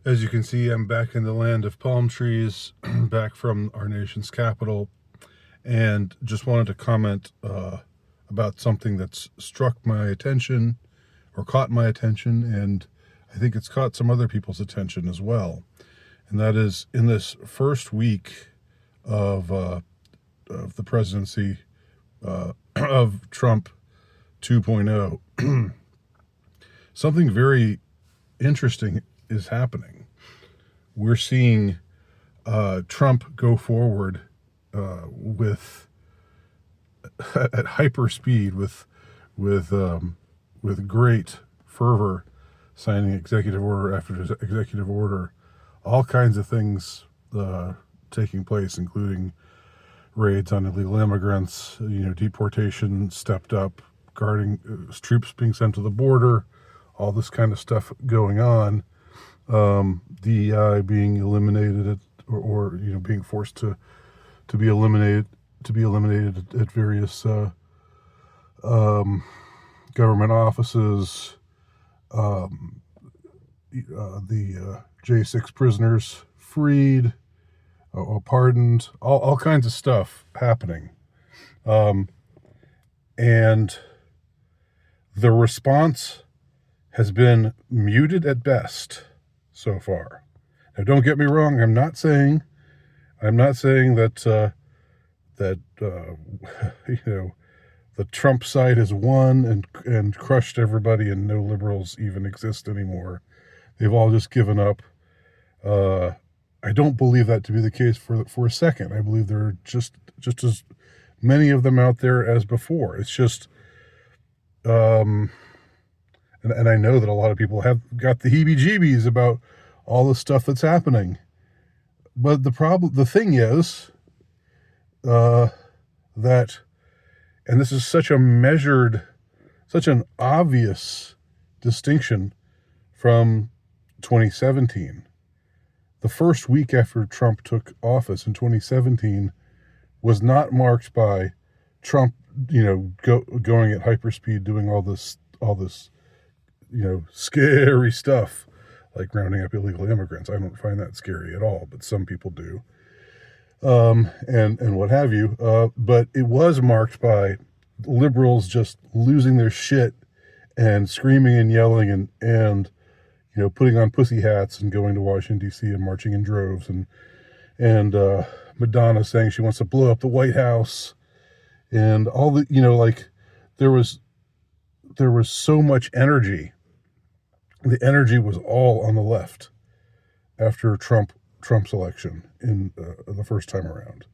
As you can see, I'm back in the land of palm trees, back from our nation's capital, and just wanted to comment about something that's struck my attention or caught my attention, and I think it's caught some other people's attention as well. And that is in this first week of the presidency of Trump 2.0, something very interesting is happening. We're seeing Trump go forward with at hyper speed with great fervor, signing executive order after executive order, all kinds of things taking place, including raids on illegal immigrants, deportation stepped up, guarding troops being sent to the border, all this kind of stuff going on. DEI being eliminated or being forced to be eliminated at various government offices. The J6 prisoners freed, pardoned, all kinds of stuff happening. And the response has been muted at best so far. Now, don't get me wrong. I'm not saying that the Trump side has won and crushed everybody, and no liberals even exist anymore. They've all just given up. I don't believe that to be the case for a second. I believe there are just as many of them out there as before. It's just, and I know that a lot of people have got the heebie-jeebies about all the stuff that's happening. But the thing is, that, and this is such an obvious distinction from 2017. The first week after Trump took office in 2017 was not marked by Trump, going at hyperspeed, doing all this, scary stuff like rounding up illegal immigrants. I don't find that scary at all, but some people do. And what have you. But it was marked by liberals just losing their shit and screaming and yelling and putting on pussy hats and going to Washington, D.C. and marching in droves, and Madonna saying she wants to blow up the White House, and all the, there was so much energy. The energy was all on the left after Trump's election in the first time around.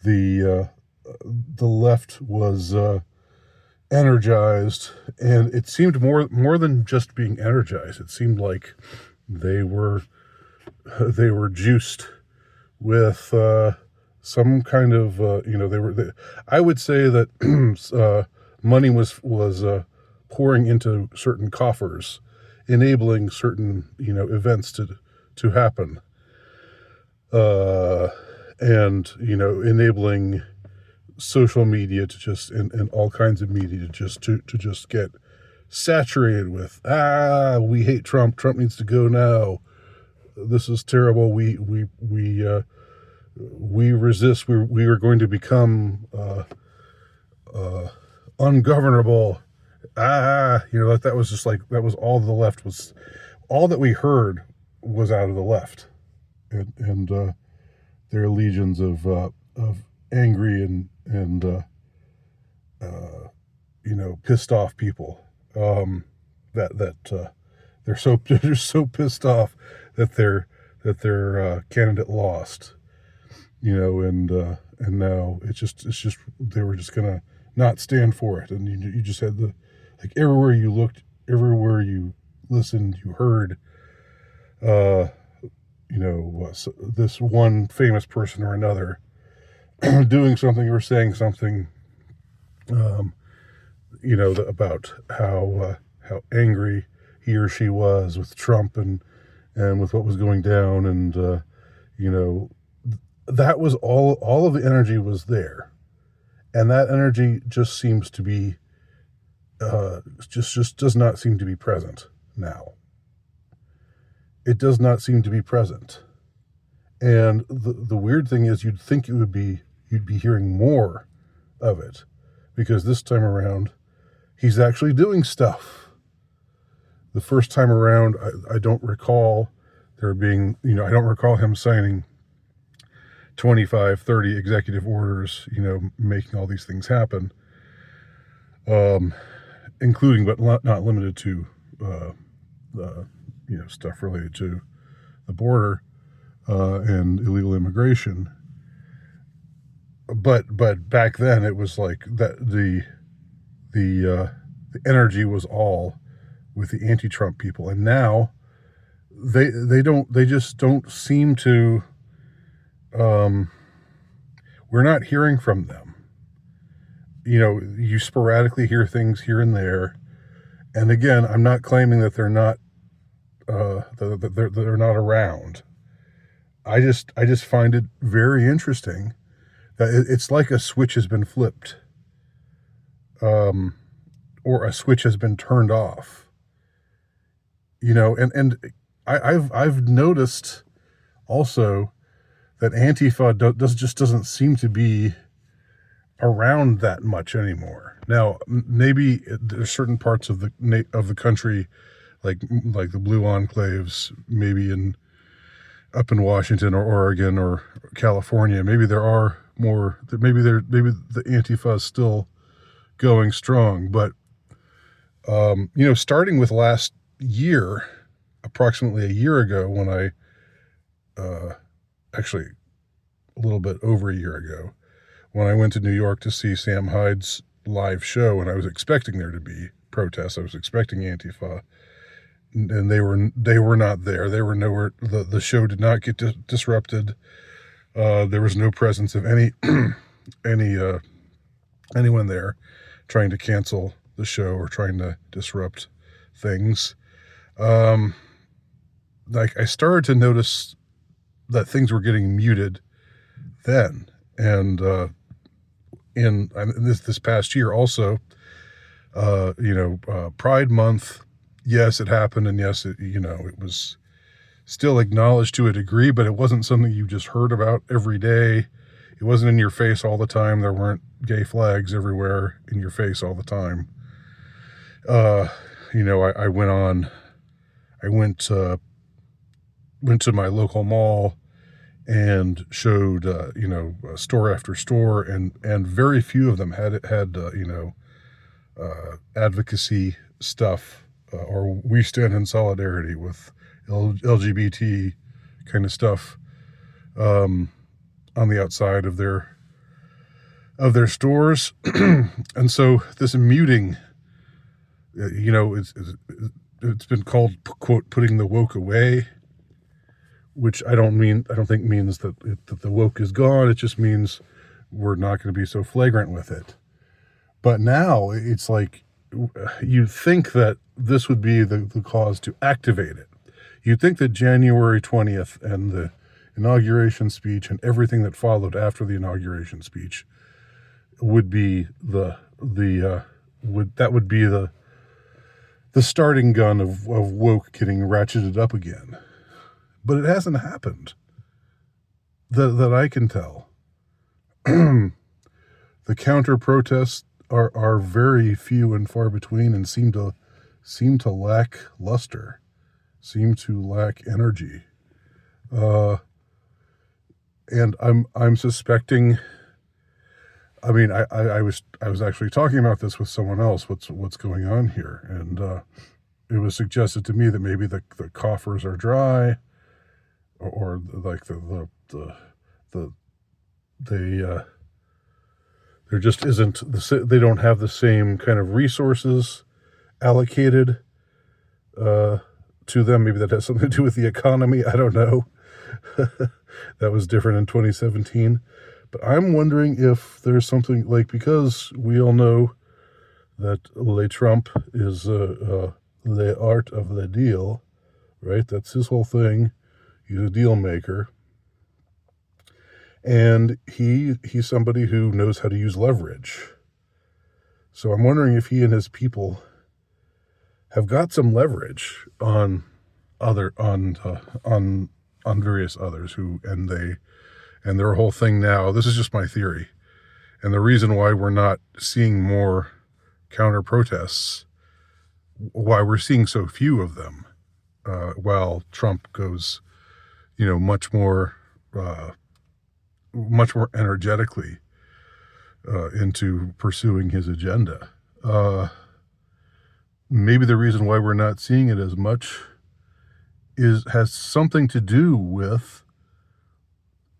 The left was energized, and it seemed more than just being energized. It seemed like they were juiced with some kind of I would say that money was pouring into certain coffers, enabling certain events to happen, and enabling social media to just and all kinds of media to just get saturated with we hate Trump needs to go now, this is terrible, we resist, we are going to become ungovernable, that was just like, that was all the left was, all that we heard was out of the left, and their legions of angry and pissed off people, that they're so pissed off that their candidate lost, and now it's just they were just gonna not stand for it, and you just had everywhere you looked, everywhere you listened, you heard this one famous person or another doing something or saying something, about how angry he or she was with Trump and with what was going down, and that was all of the energy was there, and that energy just seems to be just does not seem to be present now. it does not seem to be present. And the weird thing is, you'd think you'd be hearing more of it, because this time around he's actually doing stuff. The first time around, I don't recall there being, I don't recall him signing 25, 30 executive orders, making all these things happen, including but not limited to stuff related to the border and illegal immigration. But back then it was like that the energy was all with the anti-Trump people, and now they just don't seem to. We're not hearing from them. You sporadically hear things here and there, and again, I'm not claiming that they're not they're not around. I just find it very interesting that it's like a switch has been flipped, or a switch has been turned off. And I've noticed also that Antifa doesn't seem to be around that much anymore. Now, maybe there's certain parts of the country, like the blue enclaves, maybe up in Washington or Oregon or California, maybe there are more. Maybe the Antifa is still going strong, but starting with last year, approximately a year ago, when actually a little bit over a year ago, when I went to New York to see Sam Hyde's live show, and I was expecting there to be protests. I was expecting Antifa, and they were not there. They were nowhere. The show did not get disrupted. There was no presence of anyone there trying to cancel the show or trying to disrupt things. I started to notice that things were getting muted then, and in this past year also, Pride Month, yes, it happened, and yes, it was still acknowledged to a degree, but it wasn't something you just heard about every day. It wasn't in your face all the time. There weren't gay flags everywhere in your face all the time. I went to my local mall and showed, store after store, and very few of them had advocacy stuff, or we stand in solidarity with LGBT kind of stuff, on the outside of their stores. And so this muting, it's been called, quote, putting the woke away, which I don't think means that the woke is gone. It just means we're not going to be so flagrant with it. But now it's like, you'd think that this would be the cause to activate it. You'd think that January 20th and the inauguration speech and everything that followed after the inauguration speech would be the starting gun of woke getting ratcheted up again. But it hasn't happened that I can tell. The counter protests are very few and far between, and seem to lack luster, seem to lack energy. And I'm suspecting. I mean, I was actually talking about this with someone else. What's going on here? And it was suggested to me that maybe the coffers are dry, or like there just isn't they don't have the same kind of resources allocated to them. Maybe that has something to do with the economy. I don't know. That was different in 2017. But I'm wondering if there's something, like, because we all know that Le Trump is the art of the deal, right? That's his whole thing. He's a deal maker. And he's somebody who knows how to use leverage. So I'm wondering if he and his people have got some leverage on various others and their whole thing now. This is just my theory, and the reason why we're not seeing more counter protests, why we're seeing so few of them, while Trump goes, much more energetically into pursuing his agenda. Maybe the reason why we're not seeing it as much has something to do with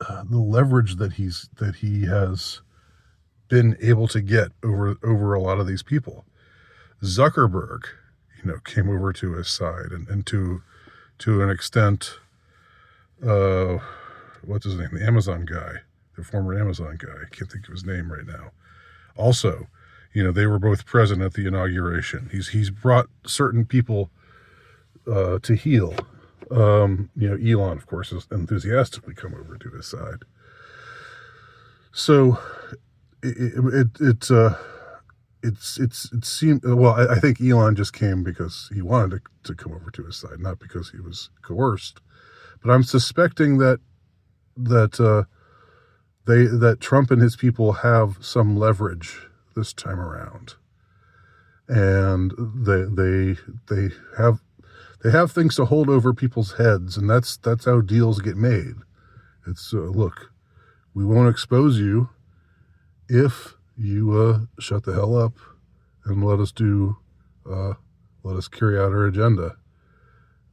the leverage that he has been able to get over a lot of these people. Zuckerberg, came over to his side, and to an extent, what's his name? The Amazon guy, the former Amazon guy. I can't think of his name right now. Also, they were both present at the inauguration. He's brought certain people to heel. Elon, of course, has enthusiastically come over to his side. So it seemed, well, I think Elon just came because he wanted to come over to his side, not because he was coerced. But I'm suspecting that Trump and his people have some leverage this time around, and they have things to hold over people's heads, and that's how deals get made. It's look, we won't expose you if you shut the hell up and let us carry out our agenda.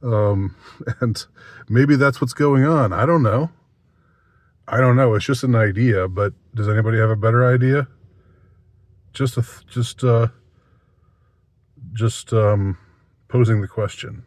And maybe that's what's going on. I don't know. It's just an idea, but does anybody have a better idea? Just posing the question.